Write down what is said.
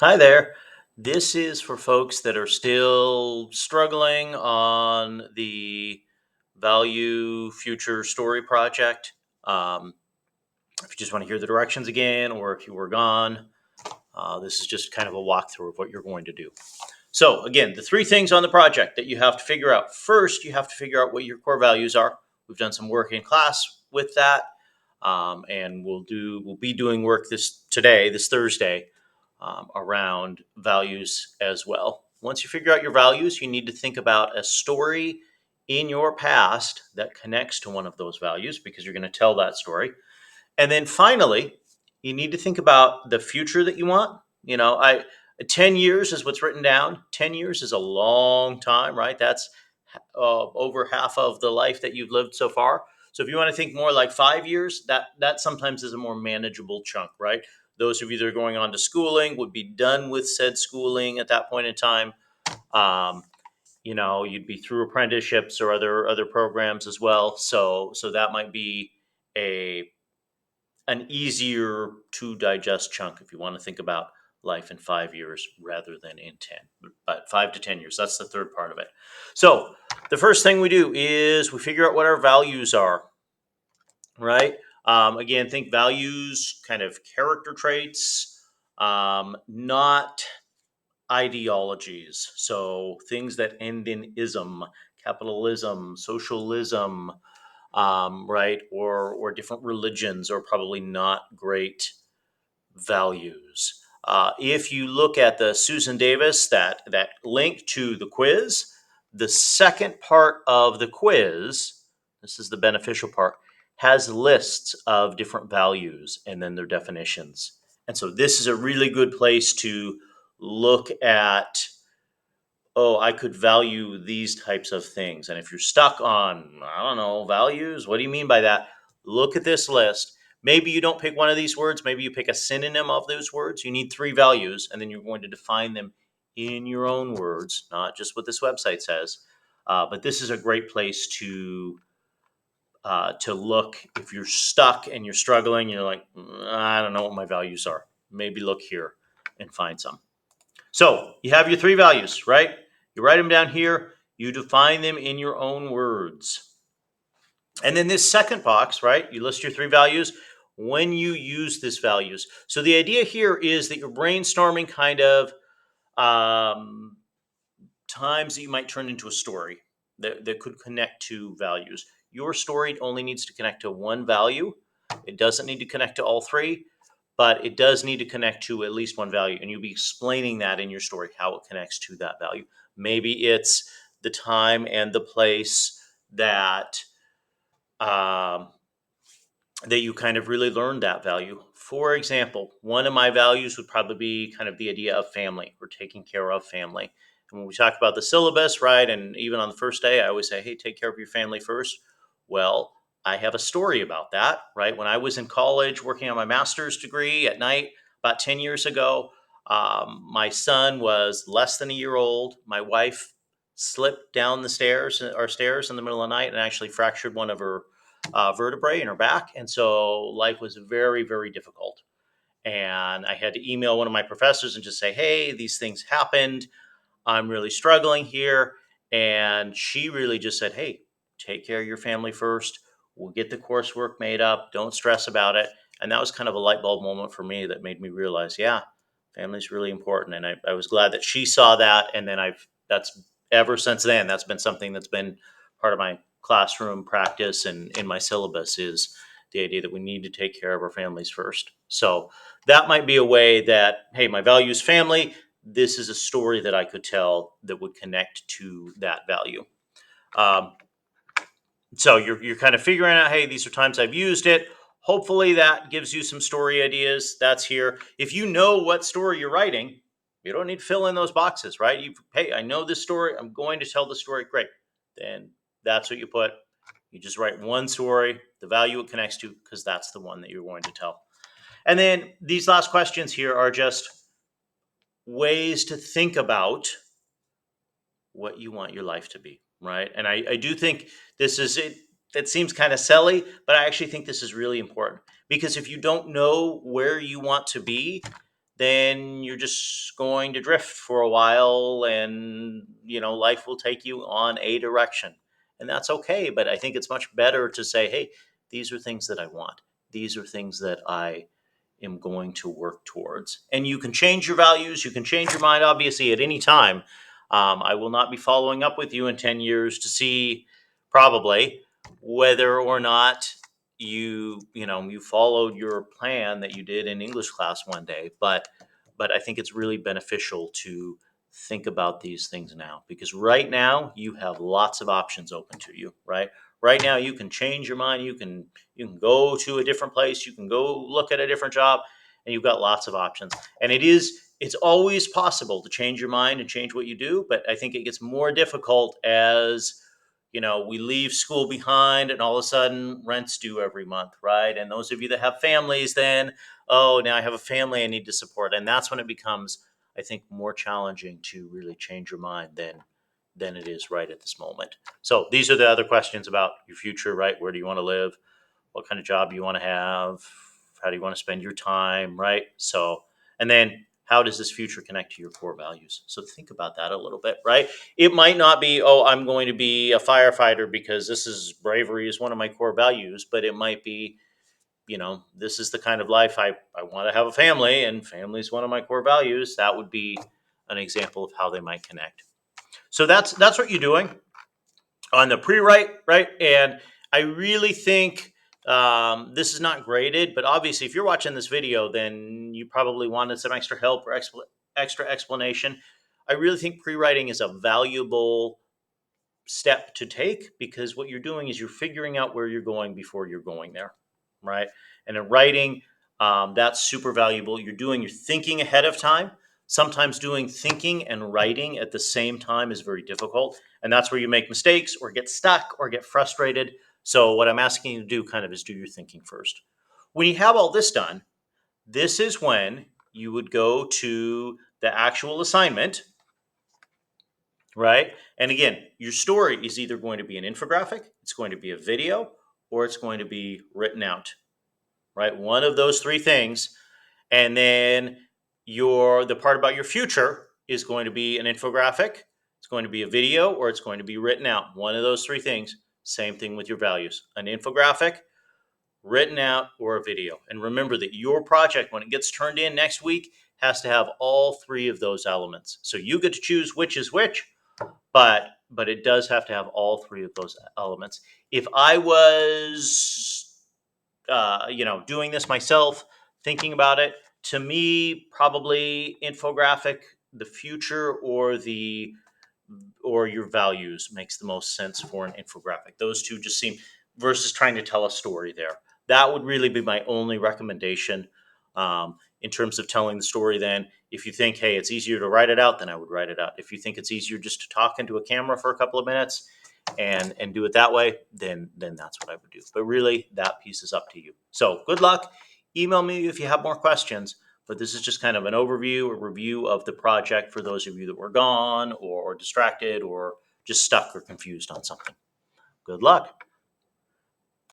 Hi there. This is for folks that are still struggling on the Value Future Story Project. Um, if you just want to hear the directions again, or if you were gone, this is just kind of a walkthrough of what you're going to do. So, again, the three things on the project that you have to figure out. First, you have to figure out what your core values are. We've done some work in class with that, and we'll be doing work this Thursday, around values as well. Once you figure out your values, you need to think about a story in your past that connects to one of those values because you're going to tell that story. And then finally, you need to think about the future that you want. You know, I 10 years is what's written down. 10 years is a long time, right? That's over half of the life that you've lived so far. So if you want to think more like 5 years, that sometimes is a more manageable chunk, right? Those of you that are going on to schooling would be done with said schooling at that point in time. Um, you'd be through apprenticeships or other programs as well. So that might be a an easier to digest chunk if you want to think about life in 5 years rather than in 10, but 5 to 10 years. That's the third part of it. So the first thing we do is we figure out what our values are, right? Again, think values, kind of character traits, not ideologies. So things that end in ism, capitalism, socialism, right, or different religions are probably not great values. If you look at the Susan Davis, that link to the quiz, the second part of the quiz, this is the beneficial part, has lists of different values and then their definitions. And so this is a really good place to look at, oh, I could value these types of things. And if you're stuck on, I don't know, values, what do you mean by that? Look at this list. Maybe you don't pick one of these words. Maybe you pick a synonym of those words. You need three values, and then you're going to define them in your own words, not just what this website says. But this is a great place to look if you're stuck and you're struggling. You're like, I don't know what my values are. Maybe look here and find some. So you have your three values, right? You write them down here. You define them in your own words. And then this second box, right? You list your three values when you use this values. So the idea here is that you're brainstorming kind of um, times that you might turn into a story that could connect to values. Your story only needs to connect to one value. It doesn't need to connect to all three, but it does need to connect to at least one value. And you'll be explaining that in your story, how it connects to that value. Maybe it's the time and the place that um, that you kind of really learned that value. For example, one of my values would probably be kind of the idea of family or taking care of family. And when we talk about the syllabus, right, and even on the first day, I always say, hey, take care of your family first. Well, I have a story about that, right? When I was in college working on my master's degree at night about 10 years ago, my son was less than a year old. My wife slipped down our stairs in the middle of the night and actually fractured one of her vertebrae in her back. And so life was very, very difficult. And I had to email one of my professors and just say, hey, these things happened. I'm really struggling here. And she really just said, hey, take care of your family first. We'll get the coursework made up. Don't stress about it. And that was kind of a light bulb moment for me that made me realize, yeah, family's really important. And I was glad that she saw that. And then that's ever since then, that's been something that's been part of my classroom practice and in my syllabus is the idea that we need to take care of our families first. So that might be a way that, hey, my value is family. This is a story that I could tell that would connect to that value. Um, so you're kind of figuring out, hey, these are times I've used it. Hopefully that gives you some story ideas. That's here. If you know what story you're writing, you don't need to fill in those boxes, right? Hey, I know this story. I'm going to tell the story. Great. Then that's what you put. You just write one story, the value it connects to, because that's the one that you're going to tell. And then these last questions here are just ways to think about what you want your life to be, right? And I do think this is it. That seems kind of silly, but I actually think this is really important because if you don't know where you want to be, then you're just going to drift for a while, and life will take you on a direction. And that's okay, but I think it's much better to say, hey, these are things that I want. These are things that I am going to work towards. And you can change your values, you can change your mind, obviously, at any time. I will not be following up with you in 10 years to see, probably, whether or not you followed your plan that you did in English class one day. But I think it's really beneficial to think about these things now, because right now you have lots of options open to you. Right now you can change your mind, you can go to a different place, you can go look at a different job, and you've got lots of options. And it's always possible to change your mind and change what you do, but I think it gets more difficult as we leave school behind, and all of a sudden rent's due every month, right? And those of you that have families, then, oh, now I have a family I need to support. And that's when it becomes, I think, more challenging to really change your mind than it is right at this moment. So these are the other questions about your future, right? Where do you want to live? What kind of job do you want to have? How do you want to spend your time, right? So, and then how does this future connect to your core values? So think about that a little bit, right? It might not be, oh, I'm going to be a firefighter because bravery is one of my core values, but it might be, this is the kind of life I want to have a family, and family is one of my core values. That would be an example of how they might connect. So that's what you're doing on the pre-write, right? And I really think this is not graded, but obviously, if you're watching this video, then you probably wanted some extra help or extra explanation. I really think pre-writing is a valuable step to take, because what you're doing is you're figuring out where you're going before you're going there, right? And in writing, that's super valuable. You're thinking ahead of time. Sometimes doing thinking and writing at the same time is very difficult, and that's where you make mistakes or get stuck or get frustrated. So what I'm asking you to do kind of is do your thinking first. When you have all this done, this is when you would go to the actual assignment, right? And again, your story is either going to be an infographic, it's going to be a video, or it's going to be written out, right? One of those three things. And then the part about your future is going to be an infographic, it's going to be a video, or it's going to be written out. One of those three things. Same thing with your values: an infographic, written out, or a video. And remember that your project, when it gets turned in next week, has to have all three of those elements. So you get to choose which is which, but it does have to have all three of those elements. If I was doing this myself, thinking about it, to me, probably infographic, the future, or your values makes the most sense for an infographic. Those two just seem, versus trying to tell a story there. That would really be my only recommendation in terms of telling the story. Then, if you think, hey, it's easier to write it out, then I would write it out. If you think it's easier just to talk into a camera for a couple of minutes and do it that way, then that's what I would do. But really, that piece is up to you. So good luck. Email me if you have more questions. But this is just kind of an overview, a review of the project for those of you that were gone or distracted or just stuck or confused on something. Good luck.